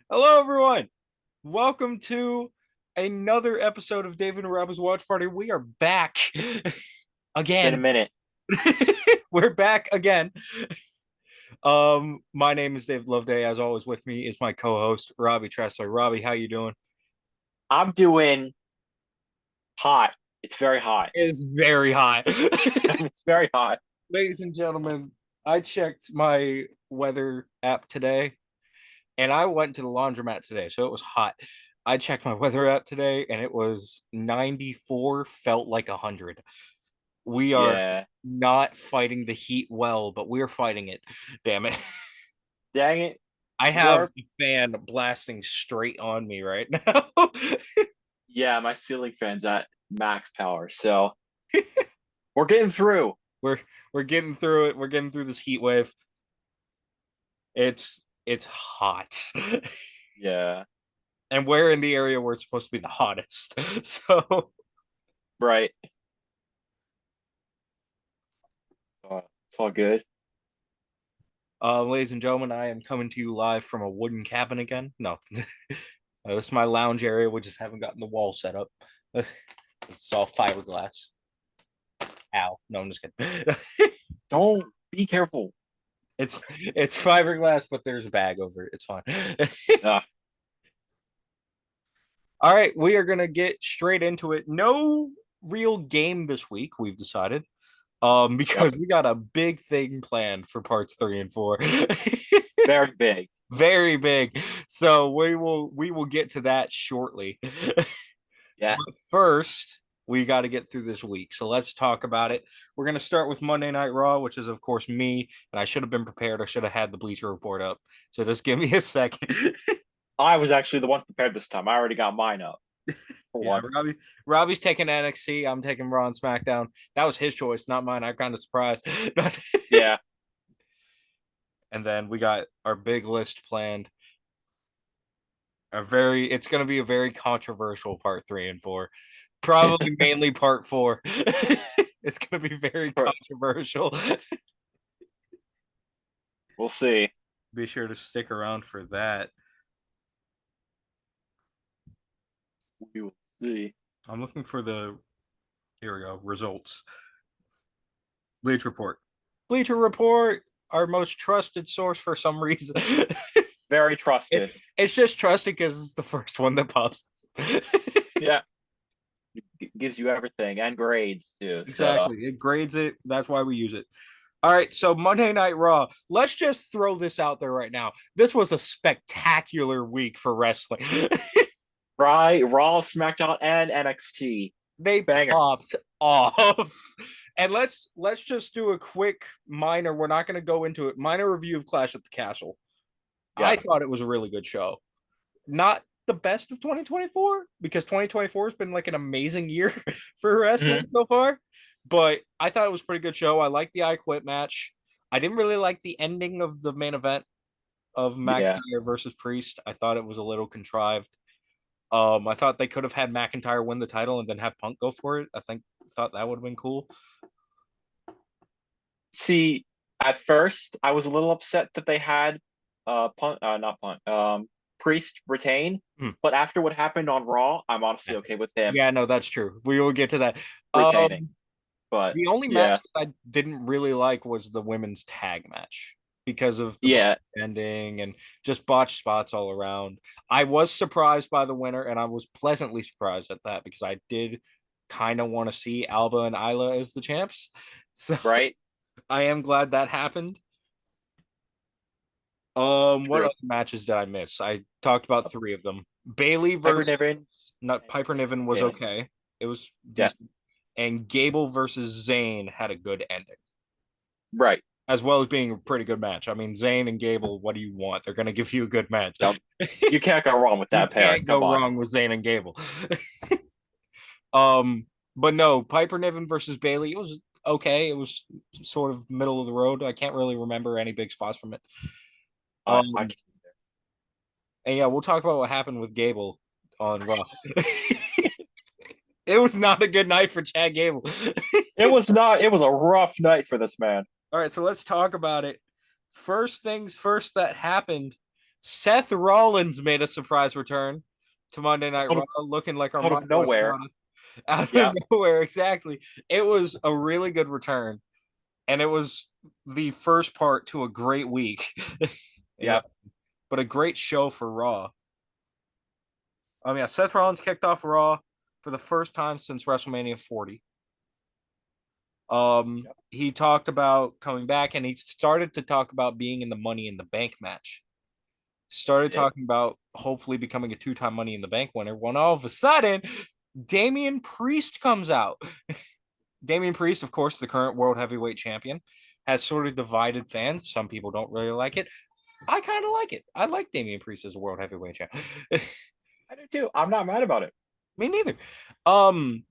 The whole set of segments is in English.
Hello, everyone. Welcome to another episode of David and Rob's Watch Party. We are back Been a again. minute. We're back again. My name is David Loveday. As always, with me is my co-host Robby Tressler. Robby, how you doing? I'm doing hot. It's very hot. It's very hot. It's very hot. Ladies and gentlemen, I checked my weather app today, and I went to the laundromat today, so it was hot. I checked my weather app today, and it was 94, felt like 100. We are Yeah. not fighting the heat well, but we're fighting it. Damn it. Dang it. I have We're the fan blasting straight on me right now. yeah, my ceiling fan's at max power. So we're getting through. we're we're getting through it. We're getting through this heat wave. It's hot. Yeah. And we're in the area where it's supposed to be the hottest. So Right. It's all good. ladies and gentlemen, I am coming to you live from a wooden cabin again. No, this is my lounge area. We just haven't gotten the wall set up. It's all fiberglass. Ow! No, I'm just kidding. Don't be careful. it's fiberglass, but there's a bag over it. It's fine. Ah, All right, we are gonna get straight into it. No real game this week. We've decided. yep. Because we got a big thing planned for parts 3 and 4. Very big. Very big. So we will get to that shortly. Yeah. But first, we got to get through this week. So let's talk about it. We're going to start with Monday Night Raw, which is, of course, me. And I should have been prepared. I should have had the Bleacher Report up. So just give me a second. I was actually the one prepared this time. I already got mine up for Yeah, once. Robbie's taking NXT. I'm taking Raw and SmackDown. That was his choice, not mine. I'm kind of surprised. Yeah. And then we got our big list planned. It's going to be a very controversial part 3 and 4. Probably mainly part 4. It's going to be very controversial. We'll see. Be sure to stick around for that. We will see. I'm looking for the here we go results. Bleacher Report. Bleacher Report, our most trusted source for some reason. Very trusted. It's just trusted because it's the first one that pops. Yeah. Gives you everything and grades too. So Exactly. It grades it. That's why we use it. All right. So Monday Night Raw. Let's just throw this out there right now. This was a spectacular week for wrestling. Raw, SmackDown, and NXT. They Bangers. popped off. And let's just do a quick minor. We're not going to go into it. Minor review of Clash at the Castle. I Yeah. thought it was a really good show. Not the best of 2024 because 2024 has been like an amazing year for wrestling Mhm. so far. But I thought it was a pretty good show. I liked the I Quit match. I didn't really like the ending of the main event of Yeah. McIntyre versus Priest. I thought it was a little contrived. I thought they could have had McIntyre win the title and then have Punk go for it. Thought that would have been cool. See, at first I was a little upset that they had punt not punt Priest retain, Hmm. but after what happened on Raw, I'm honestly okay with him Yeah, no, that's true. We will get to that. retaining. Um, But The only match yeah, that I didn't really like was the women's tag match because of the yeah, ending and just botched spots all around. I was surprised by the winner, and I was pleasantly surprised at that because I did kind of want to see Alba and Isla as the champs. So right? I am glad that happened. What True. other matches did I miss? I talked about three of them. Bailey Piper versus Niven not and Piper Niven was Bayley. okay. It was Yeah, decent. And Gable versus Zayn had a good ending, right. as well as being a pretty good match. I mean, Zayn and Gable, what do you want? They're going to give you a good match. Yep. You can't go wrong with You that pairing. can't Come go on. wrong with Zayn and Gable. um, but no, Piper Niven versus Bailey, it was okay. It was sort of middle of the road. I can't really remember any big spots from it. I Um, can't and yeah, we'll talk about what happened with Gable on Raw. It was not a good night for Chad Gable. It was not. It was a rough night for this man. All right, so let's talk about it. First things first that happened, Seth Rollins made a surprise return to Monday Night Out Raw, of looking like out of Armando nowhere. Estrada out of Yeah, nowhere. Exactly. It was a really good return, and it was the first part to a great week. yeah, But a great show for Raw. Yeah, Seth Rollins kicked off Raw for the first time since WrestleMania 40. yeah. He talked about coming back, and he started to talk about being in the Money in the Bank match. He Started did. talking about hopefully becoming a two-time Money in the Bank winner. When all of a sudden, Damian Priest comes out. Damian Priest, of course, the current world heavyweight champion, has sort of divided fans. Some people don't really like it. I kind of like it. I like Damian Priest as a world heavyweight champion. I do too. I'm not mad about it. Me neither.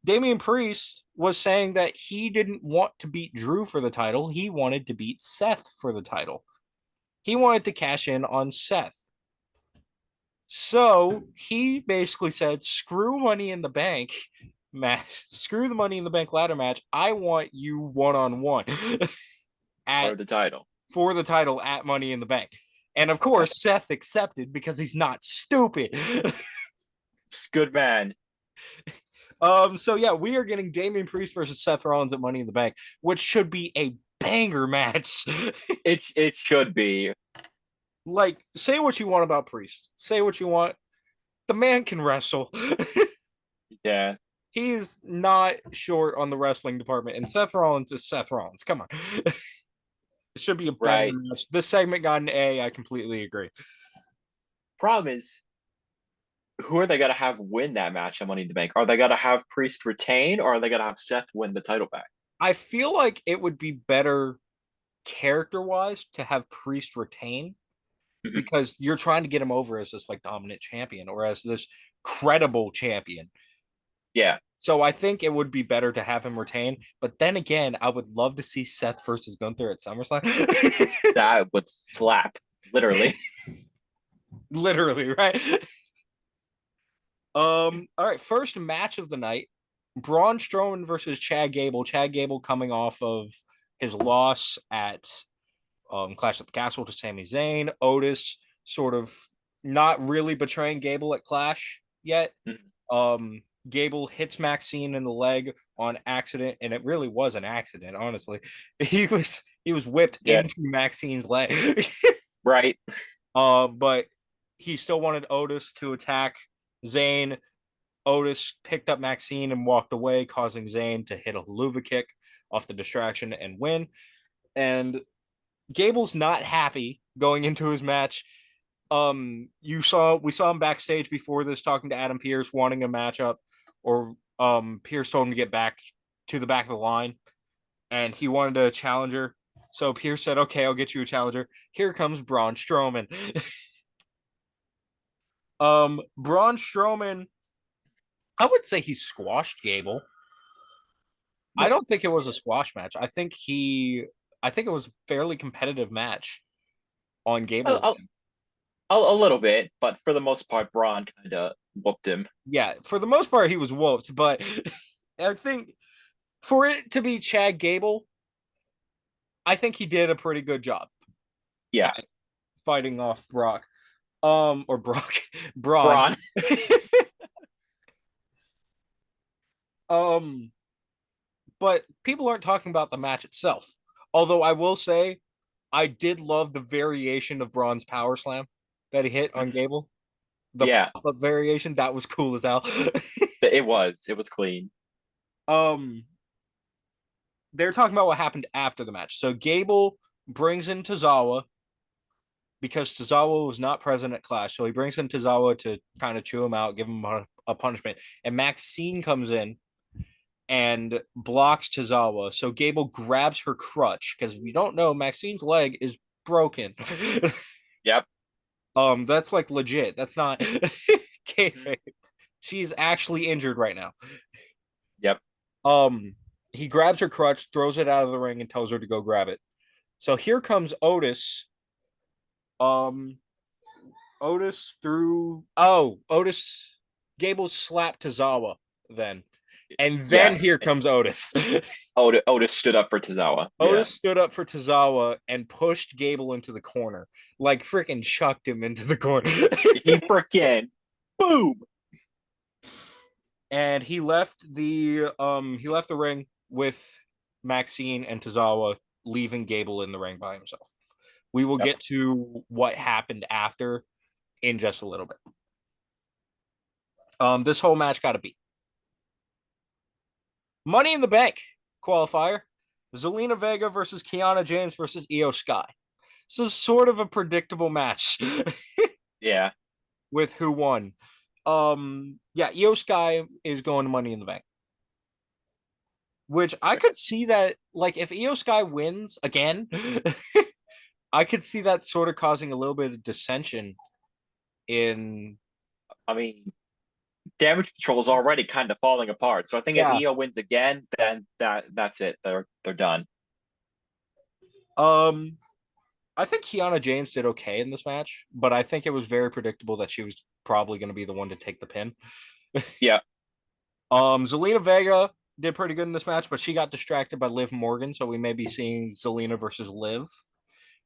Damian Priest was saying that he didn't want to beat Drew for the title. He wanted to beat Seth for the title. He wanted to cash in on Seth. So he basically said, screw Money in the Bank match, screw the Money in the Bank ladder match. I want you one on one For at the title. for the title at Money in the Bank. And of Yeah, course, Seth accepted because he's not stupid. it's good man. So yeah, we are getting Damian Priest versus Seth Rollins at Money in the Bank, which should be a banger match. It should be. Like, say what you want about Priest. Say what you want. The man can wrestle. Yeah, He's not short on the wrestling department, and Seth Rollins is Seth Rollins. Come on. It should be a banger right. match. This segment got an A. I completely agree. Problem is, who are they gonna have win that match at Money in the Bank? Are they gonna have Priest retain, or are they gonna have Seth win the title back? I feel like it would be better character wise to have Priest retain Mhm. because you're trying to get him over as this like dominant champion or as this credible champion. Yeah, So I think it would be better to have him retain. But then again, I would love to see Seth versus Gunther at SummerSlam. that would slap, literally. Literally, right? All right, first match of the night. Braun Strowman versus Chad Gable. Chad Gable coming off of his loss at Clash at the Castle to Sami Zayn. Otis sort of not really betraying Gable at Clash yet. Mhm. Um, Gable hits Maxine in the leg on accident, and it really was an accident. Honestly, he was whipped Yeah, into Maxine's leg. right. But he still wanted Otis to attack Zayn. Otis picked up Maxine and walked away, causing Zayn to hit a haluva kick off the distraction and win. And Gable's not happy going into his match. We saw him backstage before this talking to Adam Pearce, wanting a matchup, or Pearce told him to get back to the back of the line, and he wanted a challenger. So Pearce said, "Okay, I'll get you a challenger." Here comes Braun Strowman. Braun Strowman, I would say he squashed Gable. I Yeah, don't think it he was a did. squash match. I think it was a fairly competitive match on A, Gable's a, end. a little bit, but for the most part, Braun kind of whooped him. Yeah, for the most part, he was whooped, but I think for it to be Chad Gable, I think he did a pretty good job Yeah, at fighting off Brock. Or Brock, Braun. Braun. um, but people aren't talking about the match itself. Although I will say, I did love the variation of Braun's power slam that he hit on Mhm. Gable. The Yeah, pop up variation that was cool as hell. it was clean. um, they're talking about what happened after the match. So Gable brings in Tozawa because Tozawa was not present at Clash. So he brings in Tozawa to kind of chew him out, give him a punishment. And Maxine comes in and blocks Tozawa. So Gable grabs her crutch because if you don't know, Maxine's leg is broken. Yep. That's like legit. That's not Mhm. kayfabe. She's actually injured right now. Yep. Um, he grabs her crutch, throws it out of the ring, and tells her to go grab it. So here comes Otis. Um, Otis threw. Oh, Otis. Gable slapped Tozawa then. And Yeah. then here comes Otis. Otis stood up for Tozawa. Yeah. Otis stood up for Tozawa and pushed Gable into the corner, like freaking chucked him into the corner. He freaking boom. And he left the ring with Maxine and Tozawa, leaving Gable in the ring by himself. We will Yep. get to what happened after in just a little bit. This whole match got a beat. Money in the Bank qualifier. Zelina Vega versus Kiana James versus Io Sky. So sort of a predictable match Yeah. with who won. Yeah, Io Sky is going to Money in the Bank. Which I could see that, like, if Io Sky wins again, I could see that sort of causing a little bit of dissension in. I mean, Damage Control is already kind of falling apart. So I think if Yeah. Io wins again, then that's it. They're done. Um, I think Kiana James did okay in this match, but I think it was very predictable that she was probably going to be the one to take the pin. Yeah. Zelina Vega did pretty good in this match, but she got distracted by Liv Morgan, so we may be seeing Zelina versus Liv,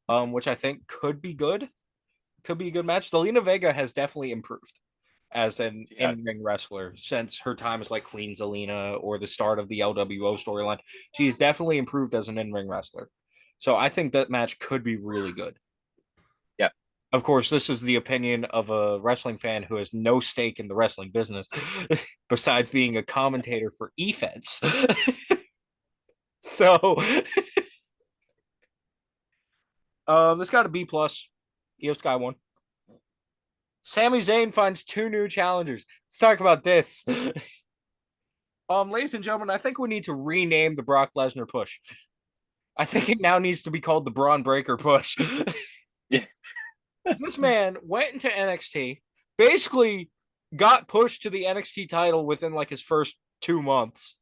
which I think could be good. Could be a good match. Zelina Vega has definitely improved as an Yes. in-ring wrestler since her time as like Queen Zelina or the start of the LWO storyline. She's definitely improved as an in-ring wrestler. So I think that match could be really good. Yeah. Of course, this is the opinion of a wrestling fan who has no stake in the wrestling business besides being a commentator for eFeds. So this got a B plus. Io Sky won. Sami Zayn finds two new challengers. Let's talk about this. Ladies and gentlemen, I think we need to rename the Brock Lesnar push. I think it now needs to be called the Braun Breaker push. Yeah. This man went into NXT, basically got pushed to the NXT title within like his first 2 months.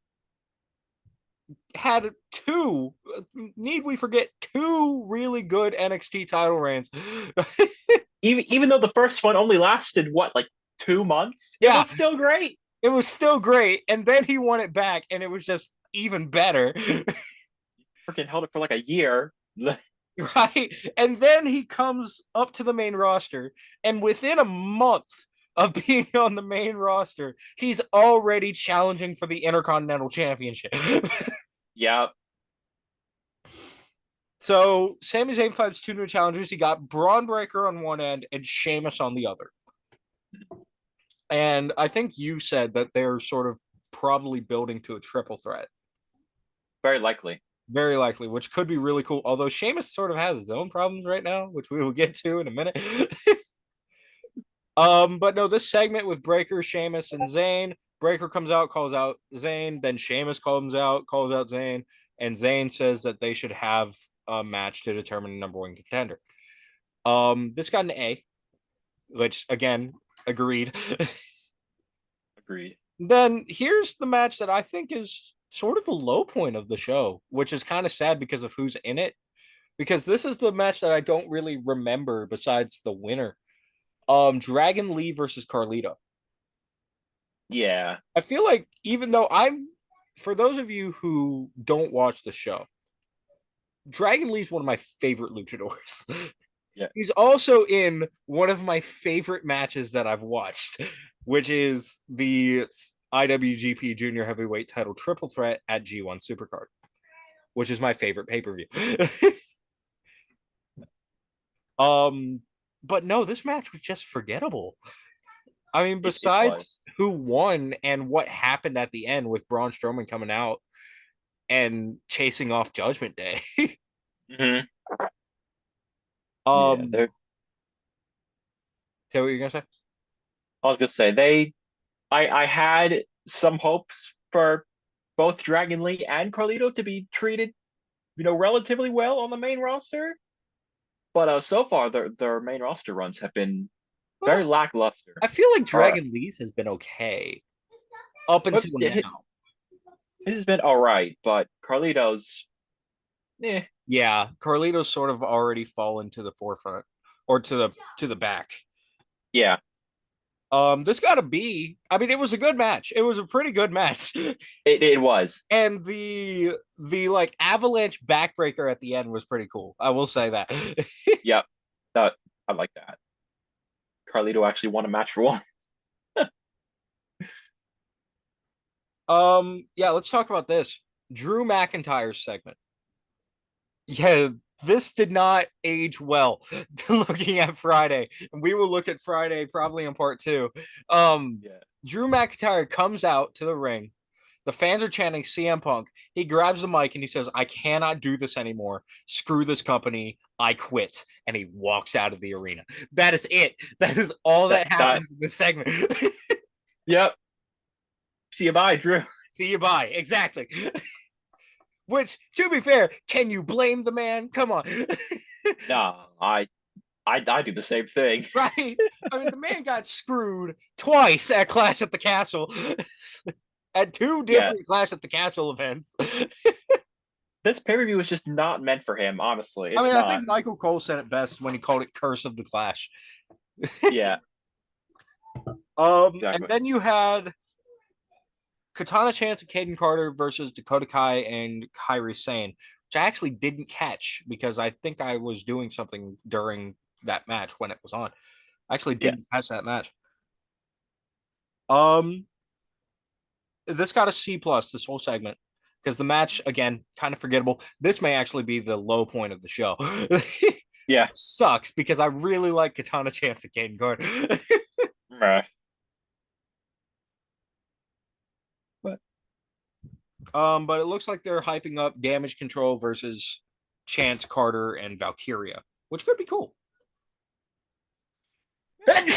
Had two, need we forget, two really good NXT title reigns. Even though the first one only lasted what, like 2 months, it Yeah, was still great. it was still great. And then he won it back, and it was just even better. Freaking held it for like a year. Right? And then he comes up to the main roster, and within a month of being on the main roster, he's already challenging for the Intercontinental Championship. Yeah. So Sami Zayn fights two new challengers. He got Braun Breaker on one end and Sheamus on the other. And I think you said that they're sort of probably building to a triple threat. Very likely. Very likely, which could be really cool. Although Sheamus sort of has his own problems right now, which we will get to in a minute. But no, this segment with Breaker, Sheamus, and Zayn. Breaker comes out, calls out Zayn. Then Sheamus calls out Zayn, and Zayn says that they should have a match to determine the number one contender. This got an A, which again, agreed. Agreed. Then here's the match that I think is sort of the low point of the show, which is kind of sad because of who's in it. Because this is the match that I don't really remember besides the winner. Dragon Lee versus Carlito. Yeah. I feel like even though for those of you who don't watch the show, Dragon Lee's one of my favorite luchadors. Yeah. He's also in one of my favorite matches that I've watched, which is the IWGP Junior Heavyweight Title Triple Threat at G1 Supercard, which is my favorite pay-per-view. But no, this match was just forgettable. I mean, It was. besides who won and what happened at the end with Braun Strowman coming out and chasing off Judgment Day. Mm-hmm. Yeah. um, Say what you're gonna say. I was gonna say I had some hopes for both Dragon Lee and Carlito to be treated, relatively well on the main roster. But so far their main roster runs have been very Well, lackluster. I feel like Or Dragon Lee's has been okay up but until now. this has been all right, but Carlito's, Yeah, Carlito's sort of already fallen to the forefront or to the back. yeah. This got to be. I mean, it was a good match. It was a pretty good match, It was. and the like avalanche backbreaker at the end was pretty cool. I will say that. Yep. That I like that. Carlito actually won a match for one. Yeah, let's talk about this. Drew McIntyre's segment. Yeah, this did not age well. Looking at Friday, and we will look at Friday probably in part two. Um, Yeah. Drew McIntyre comes out to the ring. The fans are chanting CM Punk. He grabs the mic and he says, "I cannot do this anymore. Screw this company. I quit." And he walks out of the arena. That is it. That is all That that that happens in this segment. yep. See you bye, Drew. See you bye. Exactly. Which, to be fair, can you blame the man? Come on. No, I do the same thing. Right? I mean, the man got screwed twice at Clash at the Castle, at two Yeah. different Clash at the Castle events. This pay-per-view was just not meant for him, honestly. I It's mean, I not. think Michael Cole said it best when he called it "Curse of the Clash." Yeah, And exactly. then you had Katana Chance and Caden Carter versus Dakota Kai and Kairi Sane, which I actually didn't catch because I think I was doing something during that match when it was on. I actually Yeah. didn't catch that match. Um, this got a C plus this whole segment because the match again kind of forgettable. This may actually be the low point of the show. Yeah. Sucks because I really like Katana Chance and Caden Carter. Meh. But But it looks like they're hyping up Damage Control versus Chance Carter and Valkyria, which could be cool. Thank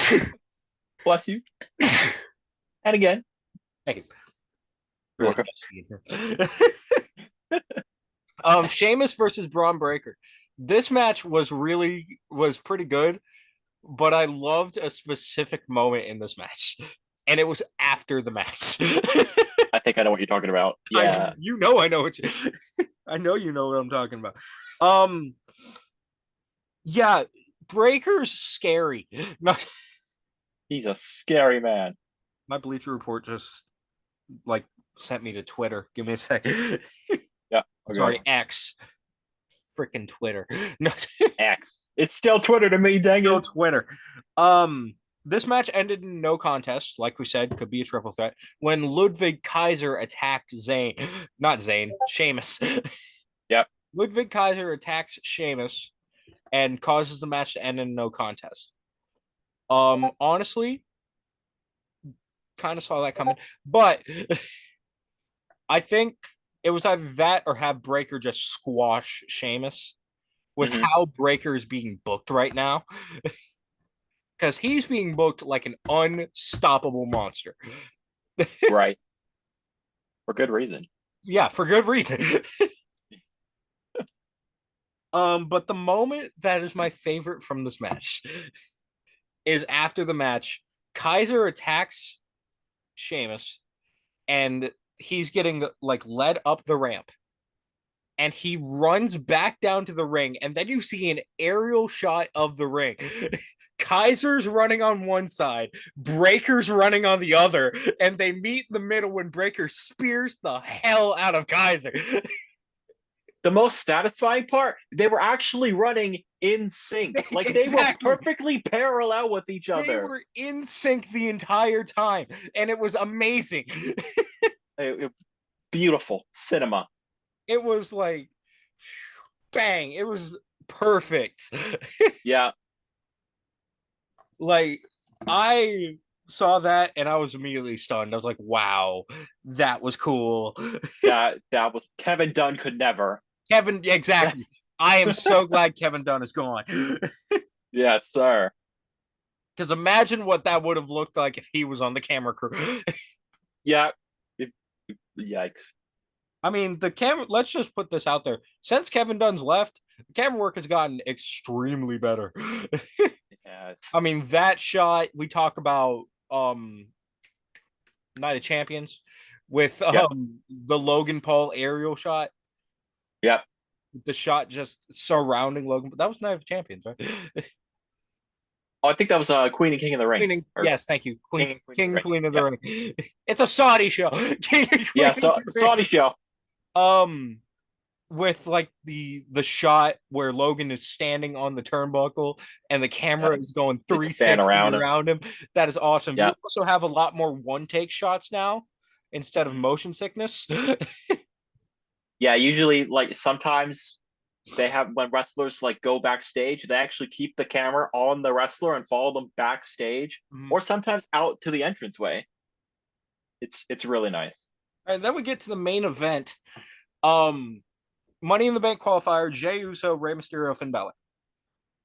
bless you. And again, you. you're Really welcome. Sheamus versus Braun Breaker. This match was pretty good, but I loved a specific moment in this match, and it was after the match. I think I know what you're talking about. Yeah. I know what you, I know you know what I'm talking about. Um, yeah, Breaker's scary. Not He's a scary man. my Bleacher Report just like sent me to Twitter. Give me a second. Yeah. Okay. Sorry, X, freaking Twitter. No, X. It's still Twitter to me, dang no it. Twitter. Um, this match ended in no contest. Like we said, could be a triple threat when Ludwig Kaiser attacked Zayn, not Zayn, Sheamus. Yep. Ludwig Kaiser attacks Sheamus and causes the match to end in no contest. Honestly, kind of saw that coming, but I think it was either that or have Breaker just squash Sheamus with Hmm. how Breaker is being booked right now. Because he's being booked like an unstoppable monster. Right. For good reason. Yeah, for good reason. But the moment that is my favorite from this match is after the match, Kaiser attacks Sheamus and he's getting like led up the ramp and he runs back down to the ring and then you see an aerial shot of the ring. Kaiser's running on one side, Breaker's running on the other, and they meet in the middle when Breaker spears the hell out of Kaiser. The most satisfying part, they were actually running in sync. Like they were Exactly. perfectly parallel with each They other. were in sync the entire time, and it was amazing. It beautiful cinema. It was like, bang, it was perfect. Yeah. Like, I saw that and I was immediately stunned. I was like, wow, that was cool. That was Kevin Dunn could never. Kevin, exactly. I am so glad Kevin Dunn is gone. Yes, sir. Because imagine what that would have looked like if he was on the camera crew. Yeah. It, yikes. I mean, the camera, let's just put this out there. Since Kevin Dunn's left, the camera work has gotten extremely better. Yes. I mean, that shot we talk about Night of Champions with Yep. the Logan Paul aerial shot, Yep. the shot just surrounding Logan. That was Night of Champions, right? Oh, I think that was Queen and King of the Ring, Queen, or yes, thank you. Queen, King and Queen of the King, Ring. Queen of the Yeah, Ring. It's a Saudi show. King and Queen yeah. of So the Saudi Ring. show. Um, with like the shot where Logan is standing on the turnbuckle and the camera is Yes, going just stand 360 around him. around him. That is awesome. Yeah. You also have a lot more one take shots now instead of Mhm. motion sickness. Yeah, usually like sometimes they have when wrestlers like go backstage, they actually keep the camera on the wrestler and follow them backstage, Mhm. or sometimes out to the entranceway. It's really nice. And then we get to the main event. Um, Money in the Bank qualifier: Jey Uso, Rey Mysterio, Finn Balor.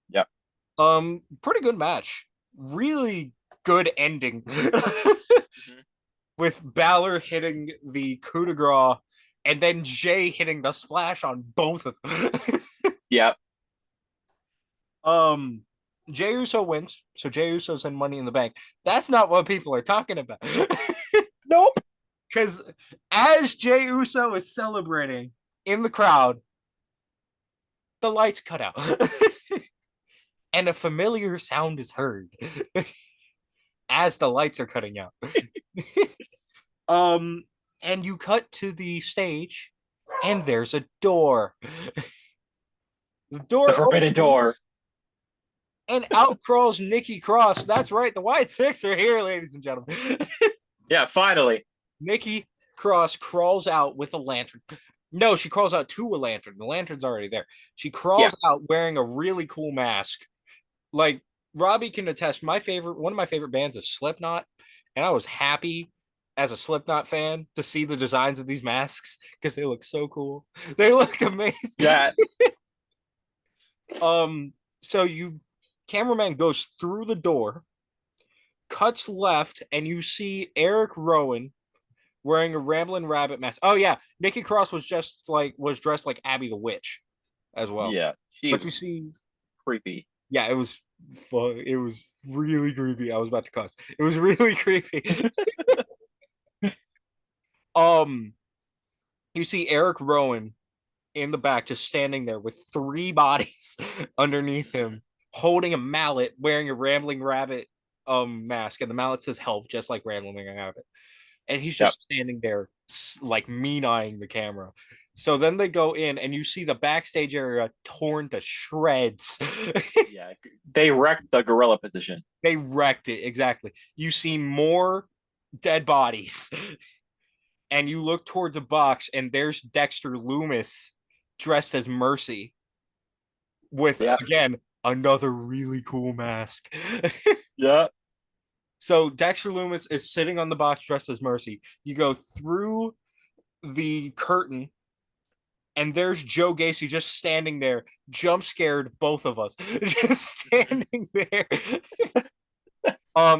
Yep. Pretty good match. Really good ending. Mhm. With Balor hitting the coup de grace and then Jay hitting the splash on both of them. Yep. um, Jey Uso wins, so Jey Uso's in Money in the Bank. That's not what people are talking about. Nope. Because as Jey Uso is celebrating in the crowd, the lights cut out. And a familiar sound is heard as the lights are cutting out. um, and you cut to the stage, and there's a door. The The door Forbidden Door. opens, and out crawls Nikki Cross. That's right, the White Six are here, ladies and gentlemen. Yeah, finally. Nikki Cross crawls out with a lantern. No, she crawls out to a lantern. The lantern's already there. She Yeah. crawls out wearing a really cool mask. Like Robby can attest, one of my favorite bands is Slipknot, and I was happy as a Slipknot fan to see the designs of these masks because they look so cool. They looked amazing. Yeah. Um, so you cameraman goes through the door, cuts left, and you see Eric Rowan wearing a Ramblin' Rabbit mask. Oh yeah, Nikki Cross was dressed like Abby the Witch as well. Yeah. She But you was see, creepy. yeah, it was fun. It was really creepy. I was about to cuss. It was really creepy. um, you see Eric Rowan in the back just standing there with three bodies underneath Mhm. him, holding a mallet, wearing a Rambling Rabbit mask, and the mallet says help, just like Rambling Rabbit. And he's Yep. just standing there like mean eyeing the camera. So then they go in and you see the backstage area torn to shreds. Yeah. They wrecked the gorilla position. They wrecked it, exactly. You see more dead bodies, and you look towards a box, and there's Dexter Loomis dressed as Mercy with, Yeah. again, another really cool mask. Yeah. So Dexter Loomis is sitting on the box dressed as Mercy. You go through the curtain, and there's Joe Gacy just standing there, jump scared both of us, just Mhm. standing there.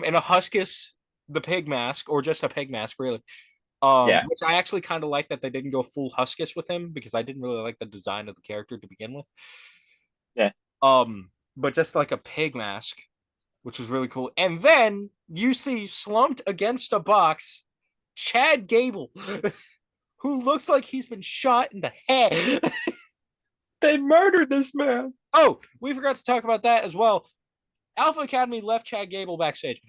In a Huskus, the pig mask, or just a pig mask, really. Yeah. Which I actually kind of like that they didn't go full Huskus with him because I didn't really like the design of the character to begin with. Yeah. But just like a pig mask, which was really cool. And then you see slumped against a box, Chad Gable, who looks like he's been shot in the head. They murdered this man. Oh, we forgot to talk about that as well. Alpha Academy left Chad Gable backstage.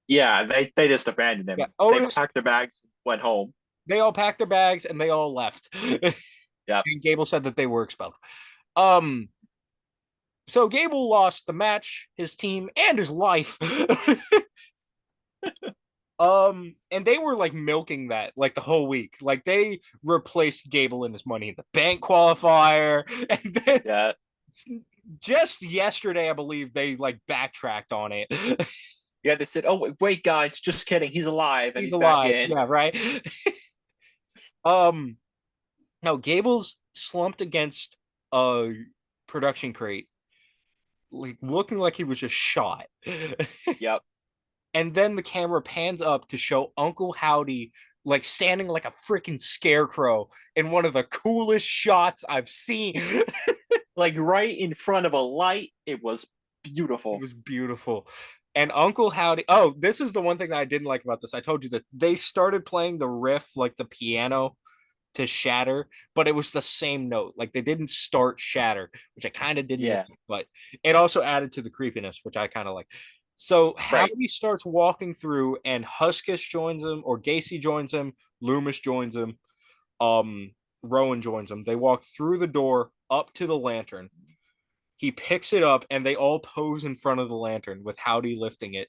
Yeah, they just abandoned Yeah, him. They Otis, packed their bags, went home. they all packed their bags and they all left. Yep. And Gable said that they were expelled. Um, so Gable lost the match, his team, and his life. And they were like milking that like the whole week. Like they replaced Gable in his Money in the Bank qualifier, and then Yeah. just yesterday, I believe they like backtracked on it. Yeah, they said, "Oh, wait, guys, just kidding. He's alive and He's he's back alive, in." yeah, right. um, no, Gable's slumped against a production crate, like looking like he was just shot. Yep. And then the camera pans up to show Uncle Howdy like standing like a freaking scarecrow in one of the coolest shots I've seen. Like right in front of a light. It was It beautiful. was beautiful. And Uncle Howdy, oh, this is the one thing that I didn't like about this. I told you that they started playing the riff, like the piano, to Shatter, but it was the same note. Like they didn't start Shatter, which I kind of didn't Yeah, like, but it also added to the creepiness, which I kind of like. So right. Howdy starts walking through, and Huskus joins him, or Gacy joins him, Loomis joins him, um, Rowan joins him. They walk through the door up to the lantern. He picks it up, and they all pose in front of the lantern with Howdy lifting it.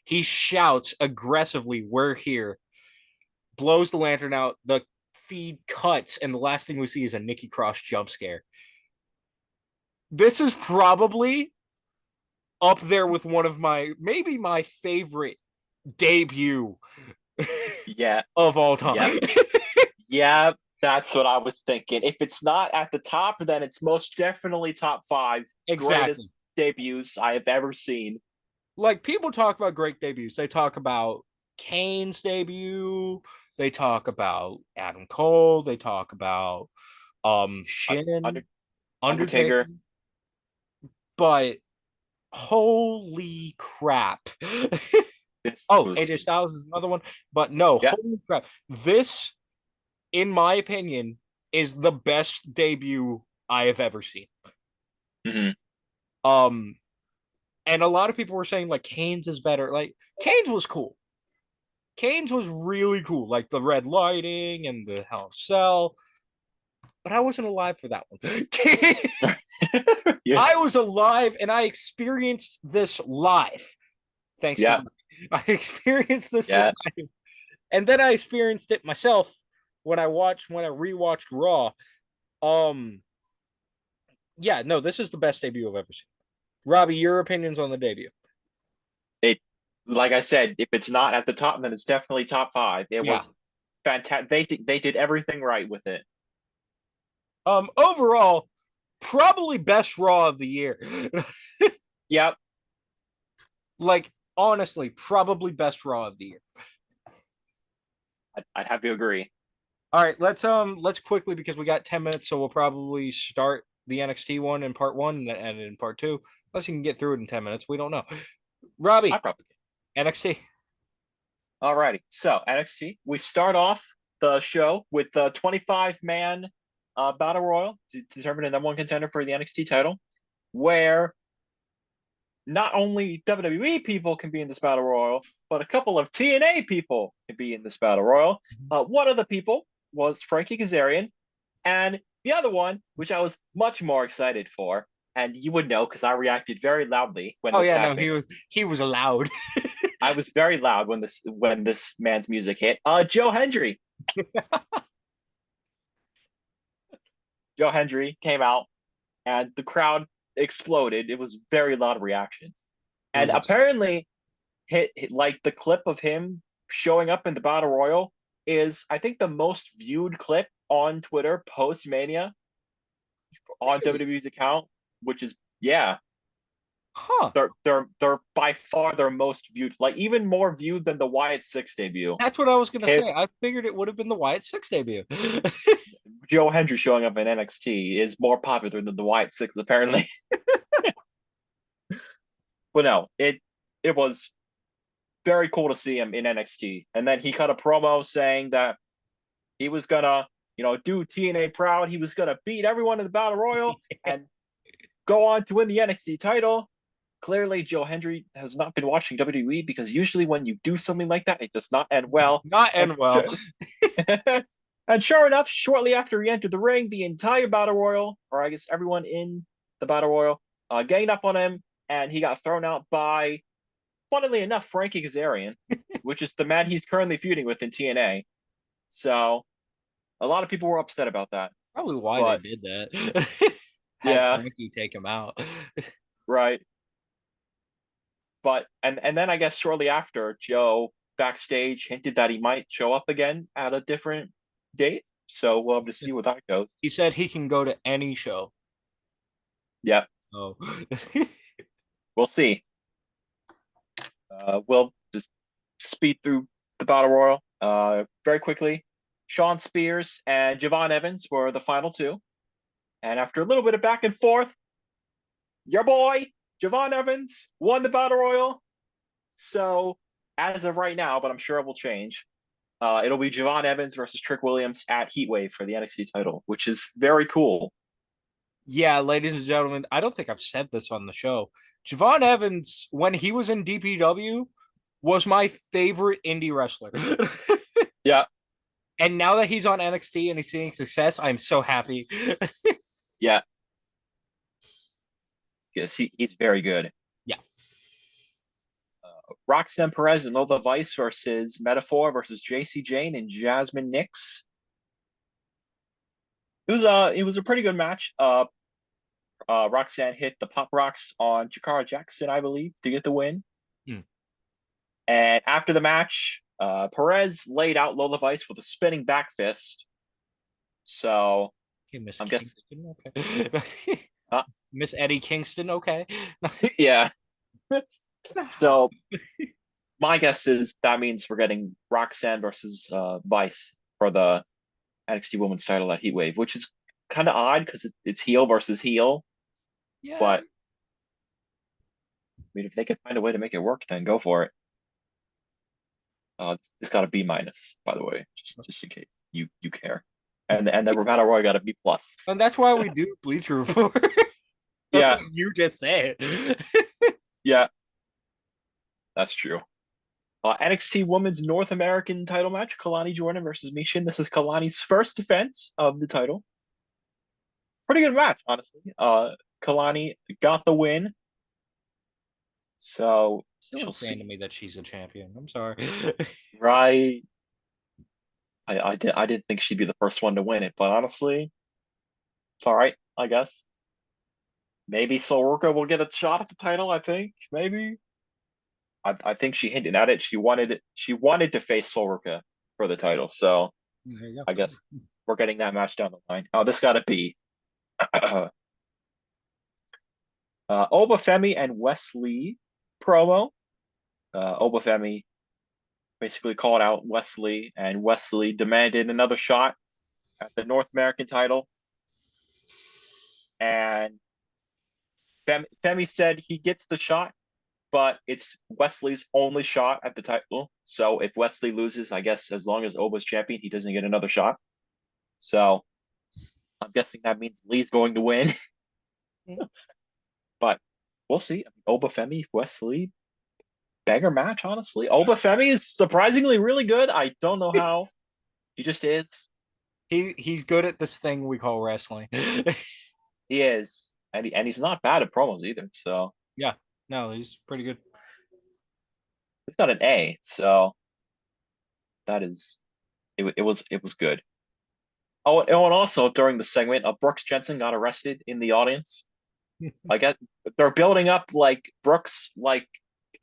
He shouts aggressively, "We're here!" Blows the lantern out. The feed cuts, and the last thing we see is a Nikki Cross jump scare. This is probably up there with one of maybe my favorite debut Yeah, of all time. yeah, yeah. That's what I was thinking. If it's not at the top, then it's most definitely top five Exactly. greatest debuts I have ever seen. Like people talk about great debuts. They talk about Kane's debut. They talk about Adam Cole. They talk about Shin, Under, Undertaker. Undertaker. But holy crap. This Oh, was AJ Styles is another one. But no, yeah. holy crap. This, in my opinion, is the best debut I have ever seen. Mm-hmm. Um, and a lot of people were saying like Kane's is better. Like Kane's was cool. Kane's was really cool, like the red lighting and the Hell in a Cell. But I wasn't alive for that one. Yeah, I was alive and I experienced this live. Thanks to yeah, Robby. I experienced this yeah. live. And then I experienced it myself when I rewatched Raw. Um yeah, no, this is the best debut I've ever seen. Robby, your opinions on the debut? It, like I said, if it's not at the top, then it's definitely top five. It Yeah. was fantastic. They did everything right with it. Overall, probably best Raw of the year. Yep. Like honestly, probably best Raw of the year. I'd have to agree. All right, let's quickly because we got 10 minutes, so we'll probably start the NXT one in part one and in part two. Unless you can get through it in 10 minutes, we don't know. I Robby, probably NXT. Alrighty. So NXT, we start off the show with the 25-man battle royal to determine the number one contender for the NXT title, where not only WWE people can be in this battle royal, but a couple of TNA people can be in this battle royal. One of the people was Frankie Kazarian, and the other one, which I was much more excited for, and you would know because I reacted very loudly when Oh this yeah, no, happened. he was allowed. I was very loud when this man's music hit. Joe Hendry. Joe Hendry came out, and the crowd exploded. It was very loud reaction, It and was. apparently hit like the clip of him showing up in the battle royal is I think the most viewed clip on Twitter post Mania on Really? WWE's account, which is yeah, Huh. they're by far their most viewed, like even more viewed than the Wyatt Six debut. That's what I was gonna Hit say. I figured it would have been the Wyatt Six debut. Joe Hendry showing up in NXT is more popular than the Wyatt Six apparently. But no, it was very cool to see him in NXT, and then he cut a promo saying that he was gonna do TNA proud. He was gonna beat everyone in the battle royal and go on to win the NXT title. Clearly, Joe Hendry has not been watching WWE because usually when you do something like that, it does not end well. Not And end well. and sure enough, shortly after he entered the ring, the entire battle royal, or I guess everyone in the battle royal, ganged up on him, and he got thrown out by, funnily enough, Frankie Kazarian, which is the man he's currently feuding with in TNA. So a lot of people were upset about that. Probably why they But did that. Had yeah, Frankie take him out. right. But and then I guess shortly after, Joe backstage hinted that he might show up again at a different date. So we'll have to see where that goes. He said he can go to any show. Yeah, So we'll see. We'll just speed through the battle royal very quickly. Sean Spears and Javon Evans were the final two. And after a little bit of back and forth, your boy Javon Evans won the battle royal. So as of right now, but I'm sure it will change. It'll be Javon Evans versus Trick Williams at Heatwave for the NXT title, which is very cool. Yeah, ladies and gentlemen, I don't think I've said this on the show. Javon Evans, when he was in DPW, was my favorite indie wrestler. Yeah, And now that he's on NXT and he's seeing success, I'm so happy. yeah, yes, he's very good. Yeah. Roxanne Perez and Lola Vice versus Metaphor versus JC Jane and Jasmine Nix. It was a pretty good match. Roxanne hit the pop rocks on Jakara Jackson, I believe, to get the win. Hmm. And after the match, Perez laid out Lola Vice with a spinning back fist. So Okay, Miss I'm guessing, Kingston, okay. uh, Miss Eddie Kingston, okay. yeah. So my guess is that means we're getting Roxanne versus Vice for the NXT Women's title at Heatwave, which is kind of odd because it's heel versus heel. Yeah. But I mean, if they could find a way to make it work, then go for it. It's got a B minus, by the way, just in case you care. And the Battle Roy got a B plus. And that's why we do Bleacher Report. That's Yeah, what you just said. yeah, that's true. NXT Women's North American title match: Kalani Jordan versus Mishin. This is Kalani's first defense of the title. Pretty good match, honestly. Kalani got the win, so Still she'll insane see. to me that she's a champion. I'm sorry. Right. I didn't think she'd be the first one to win it, but honestly, it's all right, I guess. Maybe Sororka will get a shot at the title, I think. Maybe. I think she hinted at it. She wanted to face Sororka for the title, so There you I go. guess we're getting that match down the line. Oh, this gotta be Obafemi and Wesley promo. Obafemi basically called out Wesley, and Wesley demanded another shot at the North American title. And Femi said he gets the shot, but it's Wesley's only shot at the title. So if Wesley loses, I guess as long as Oba's champion, he doesn't get another shot. So I'm guessing that means Lee's going to win, but we'll see. Oba Femi, Wesley, banger match, honestly. Oba Femi is surprisingly really good. I don't know how. He just is. He's good at this thing we call wrestling. He is. And he's not bad at promos either. So Yeah, no, he's pretty good. he's got an A. So that is it was good. And also during the segment, Brooks Jensen got arrested in the audience. Like they're building up like Brooks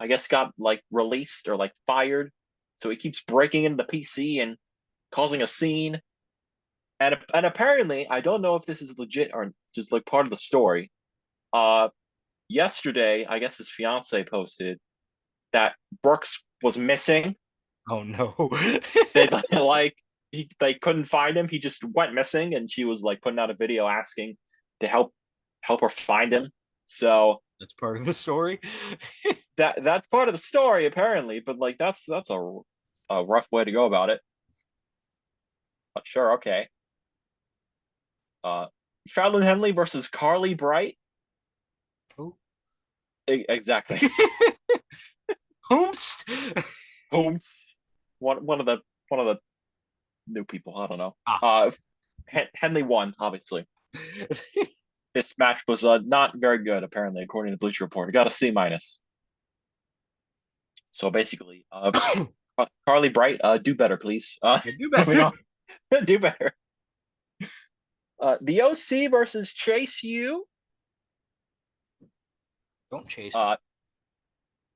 I guess got like released or like fired, so he keeps breaking into the PC and causing a scene. And apparently, I don't know if this is legit or just like part of the story. Uh, Yesterday, I guess his fiance posted that Brooks was missing. Oh no. They like they couldn't find him. He just went missing, and she was like putting out a video asking to help her find him. So That's part of the story. that's part of the story apparently, but like that's a rough way to go about it. But sure, okay. Uh, Fallon Henley versus Carly Bright. Oh. Exactly. Whomst? Holmes, one of the new people. I don't know. Ah. Henley won, obviously. This match was not very good, apparently, according to Bleacher Report. It got a C minus. So basically, Carly Bright, do better, please. You do Moving better. on, do better. The OC versus Chase U. Don't chase me. Uh,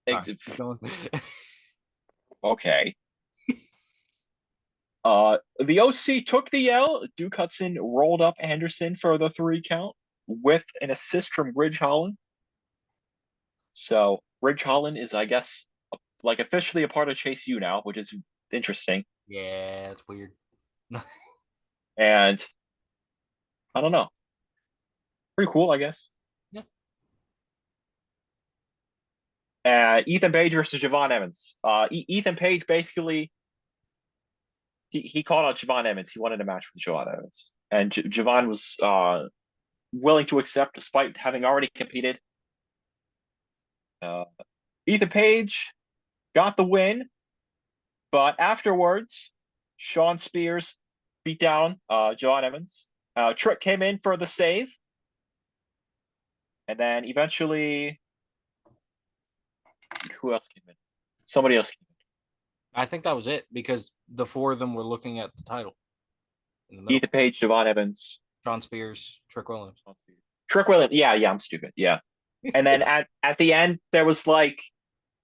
Sorry. ex- Keep going. okay. The OC took the L. Duke Hudson rolled up Anderson for the 3 count with an assist from Ridge Holland. So Ridge Holland is, I guess, like officially a part of Chase U now, which is interesting. Yeah, it's weird. And I don't know, pretty cool, I guess. Yeah. Ethan Page versus Javon Evans. Ethan Page basically he called out Javon Evans. He wanted a match with Javon Evans, and Javon was willing to accept despite having already competed. Uh, Ethan Page got the win, but afterwards, Sean Spears beat down Javon Evans. Trick came in for the save, and then eventually, who else came in? Somebody else came I think that was it because the four of them were looking at the title in the in. middle. Ethan Page, Javon Evans, John Spears, Trick Williams. Trick Williams. Yeah, I'm stupid. Yeah. And then at the end, there was like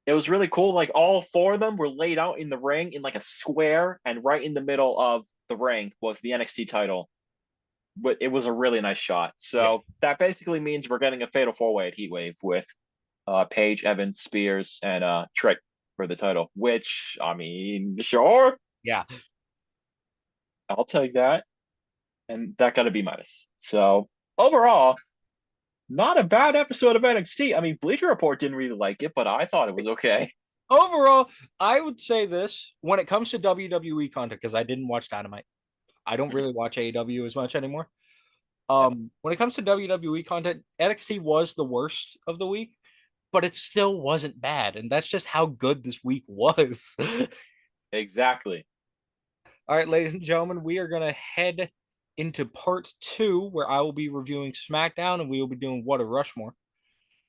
it was really cool. Like all four of them were laid out in the ring in like a square, and right in the middle of the ring was the NXT title. But it was a really nice shot. Yeah. So that basically means we're getting a fatal four way at Heatwave with Page, Evans, Spears, and Trick for the title. Which I mean, sure, Yeah. I'll take that, and that got to be minus. So overall, not a bad episode of NXT. I mean, Bleacher Report didn't really like it, but I thought it was okay. Overall, I would say this when it comes to WWE content, because I didn't watch Dynamite. I don't really watch AEW as much anymore. Yeah, When it comes to WWE content, NXT was the worst of the week, but it still wasn't bad. And that's just how good this week was. exactly. All right, ladies and gentlemen, we are going to head into part two, where I will be reviewing SmackDown and we will be doing What a Rushmore.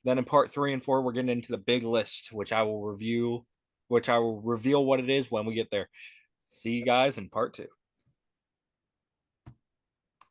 Then in part three and four, we're getting into the big list, which I will reveal what it is when we get there. See you guys in part two.